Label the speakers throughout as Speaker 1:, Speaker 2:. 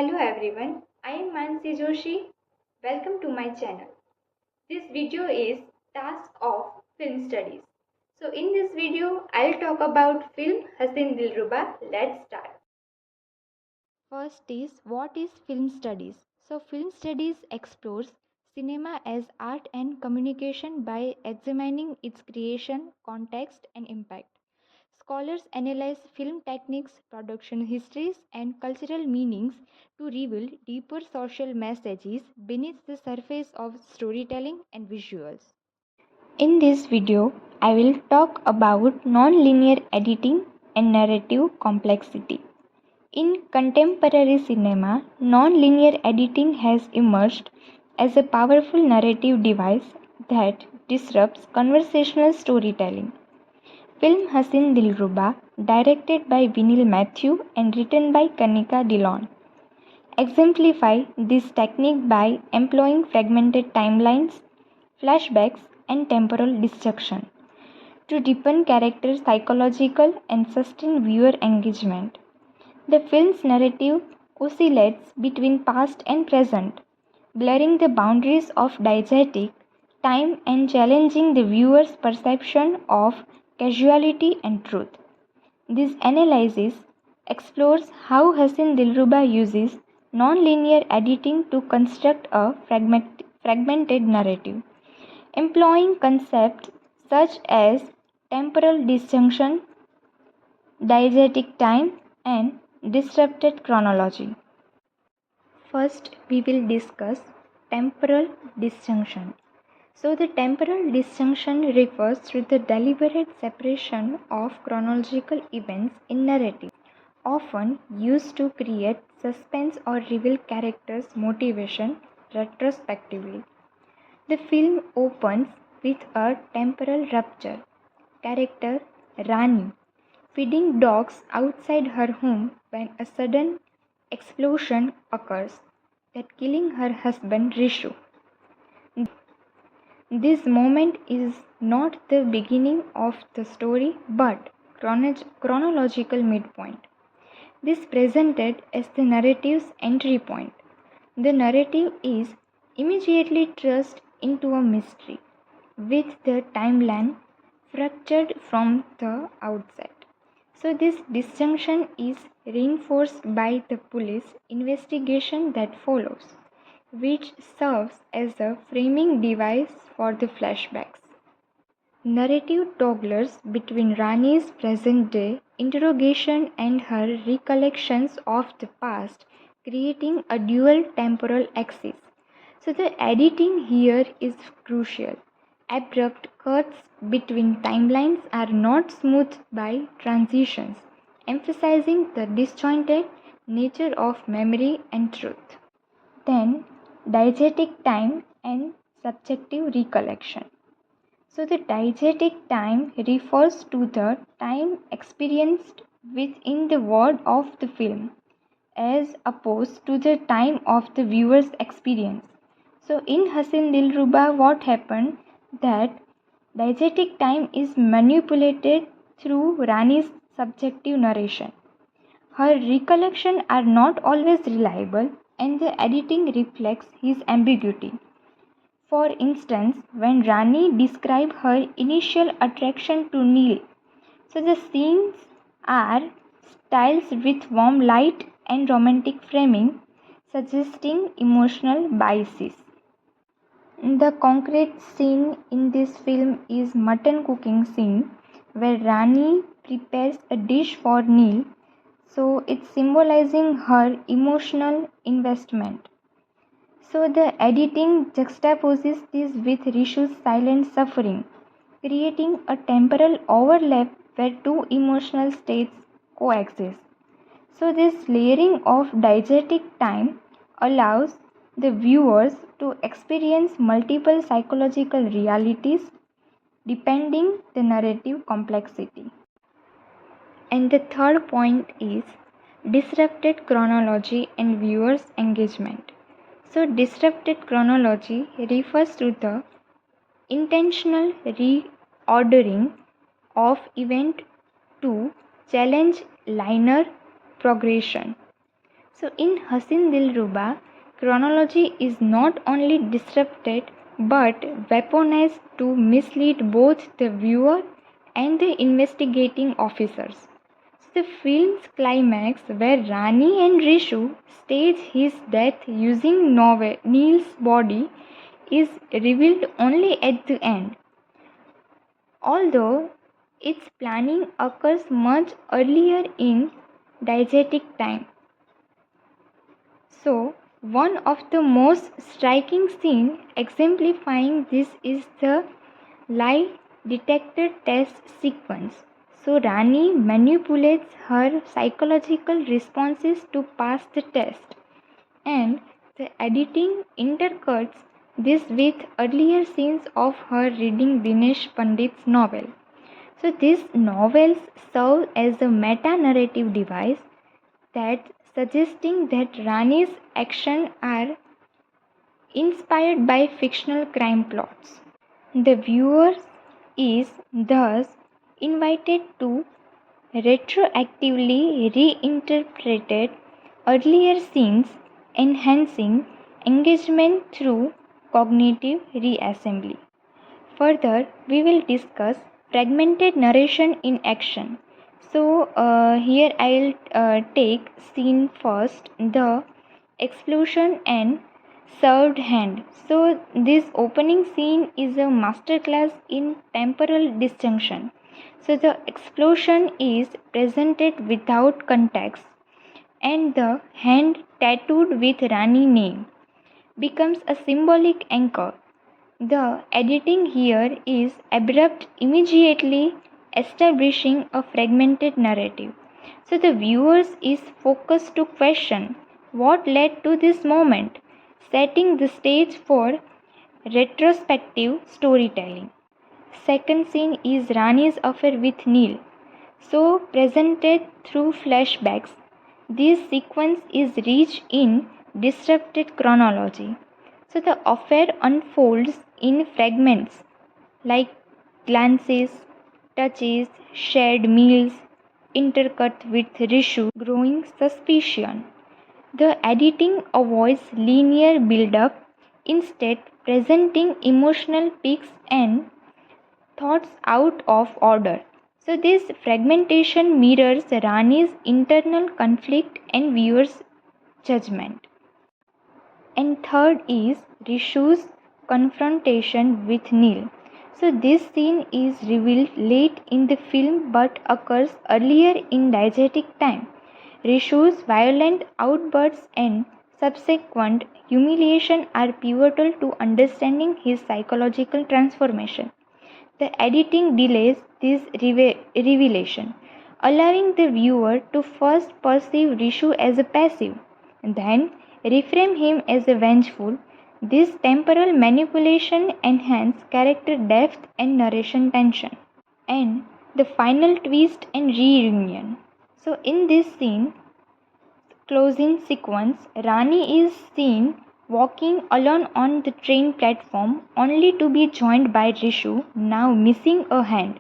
Speaker 1: Hello everyone, I am Mansi Joshi. Welcome to my channel. This video is Task of Film Studies. So in this video, I'll talk about film Haseen Dilruba. Let's start.
Speaker 2: First is what is film studies? So film studies explores cinema as art and communication by examining its creation, context and impact. Scholars analyze film techniques, production histories and cultural meanings to reveal deeper social messages beneath the surface of storytelling and visuals. In this video, I will talk about non-linear editing and narrative complexity. In contemporary cinema, non-linear editing has emerged as a powerful narrative device that disrupts conversational storytelling. Film Haseen Dilruba, directed by Vinil Matthew and written by Kanika Dillon, exemplify this technique by employing fragmented timelines, flashbacks, and temporal disjunction to deepen character psychological and sustain viewer engagement. The film's narrative oscillates between past and present, blurring the boundaries of diegetic time and challenging the viewer's perception of causality and truth. This analysis explores how Haseen Dilruba uses non-linear editing to construct a fragmented narrative, employing concepts such as temporal disjunction, diegetic time, and disrupted chronology. First, we will discuss temporal disjunction. So, the temporal disjunction refers to the deliberate separation of chronological events in narrative, often used to create suspense or reveal characters' motivation retrospectively. The film opens with a temporal rupture. Character Rani feeding dogs outside her home when a sudden explosion occurs that killing her husband Rishu. This moment is not the beginning of the story but chronological midpoint. This presented as the narrative's entry point. The narrative is immediately thrust into a mystery, with the timeline fractured from the outset. So, this disjunction is reinforced by the police investigation that follows, which serves as a framing device for the flashbacks. Narrative toggles between Rani's present day interrogation and her recollections of the past, creating a dual temporal axis. So, the editing here is crucial. Abrupt cuts between timelines are not smoothed by transitions, emphasizing the disjointed nature of memory and truth. Then, diegetic time and subjective recollection. So, the diegetic time refers to the time experienced within the world of the film, as opposed to the time of the viewer's experience. So, in Haseen Dilruba, what happened that diegetic time is manipulated through Rani's subjective narration. Her recollections are not always reliable, and the editing reflects his ambiguity. For instance, when Rani describes her initial attraction to Neil, so the scenes are styled with warm light and romantic framing, suggesting emotional biases. The concrete scene in this film is mutton cooking scene where Rani prepares a dish for Neil, so it's symbolizing her emotional investment. So the editing juxtaposes this with Rishu's silent suffering, creating a temporal overlap where two emotional states coexist. So this layering of diegetic time allows the viewers to experience multiple psychological realities depending the narrative complexity. And the third point is disrupted chronology and viewers' engagement. So, disrupted chronology refers to the intentional reordering of event to challenge linear progression. So in Hasin Dilruba, chronology is not only disrupted but weaponized to mislead both the viewer and the investigating officers. So the film's climax, where Rani and Rishu stage his death using Neil's body, is revealed only at the end, although its planning occurs much earlier in diegetic time. So, one of the most striking scenes exemplifying this is the lie detector test sequence. So, Rani manipulates her psychological responses to pass the test, and the editing intercuts this with earlier scenes of her reading Dinesh Pandit's novel. So, these novels serve as a meta narrative device that suggesting that Rani's actions are inspired by fictional crime plots. The viewer is thus invited to retroactively reinterpret earlier scenes, enhancing engagement through cognitive reassembly. Further, we will discuss fragmented narration in action. So, here I'll take scene first, the explosion and served hand. So, this opening scene is a masterclass in temporal disjunction. So, the explosion is presented without context, and the hand tattooed with Rani name becomes a symbolic anchor. The editing here is abrupt, immediately establishing a fragmented narrative. So the viewers is focused to question what led to this moment, setting the stage for retrospective storytelling. Second scene is Rani's affair with Neil. So presented through flashbacks, this sequence is rich in disrupted chronology. So the affair unfolds in fragments like glances, touches, shared meals, intercut with Rishu, growing suspicion. The editing avoids linear build-up, instead presenting emotional peaks and thoughts out of order. So this fragmentation mirrors Rani's internal conflict and viewer's judgment. And third is Rishu's confrontation with Neil. So this scene is revealed late in the film but occurs earlier in diegetic time. Rishu's violent outbursts and subsequent humiliation are pivotal to understanding his psychological transformation. The editing delays this revelation, allowing the viewer to first perceive Rishu as a passive, then reframe him as a vengeful. This temporal manipulation enhances character depth and narration tension. And the final twist and reunion. So, in this scene, closing sequence, Rani is seen walking alone on the train platform only to be joined by Rishu, now missing a hand.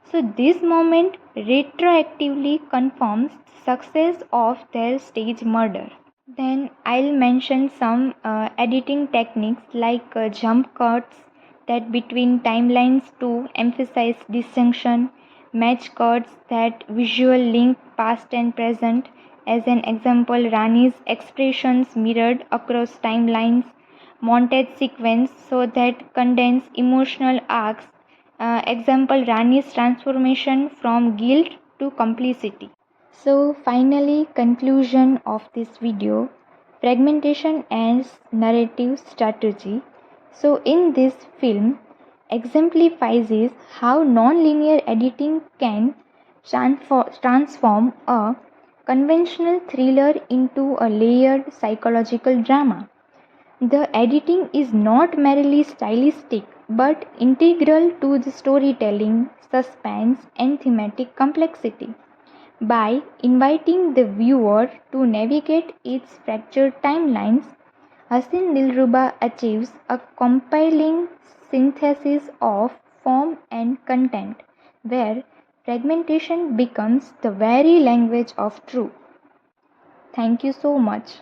Speaker 2: So, this moment retroactively confirms the success of their stage murder. Then I'll mention some editing techniques like jump cuts that between timelines to emphasize distinction, match cuts that visual link past and present. As an example, Rani's expressions mirrored across timelines, montage sequence so that condense emotional arcs. Example, Rani's transformation from guilt to complicity. So finally, conclusion of this video, fragmentation and narrative strategy. So in this film exemplifies is how non-linear editing can transform a conventional thriller into a layered psychological drama. The editing is not merely stylistic but integral to the storytelling, suspense, and thematic complexity. By inviting the viewer to navigate its fractured timelines, Hasin Dilruba achieves a compelling synthesis of form and content, where fragmentation becomes the very language of truth. Thank you so much.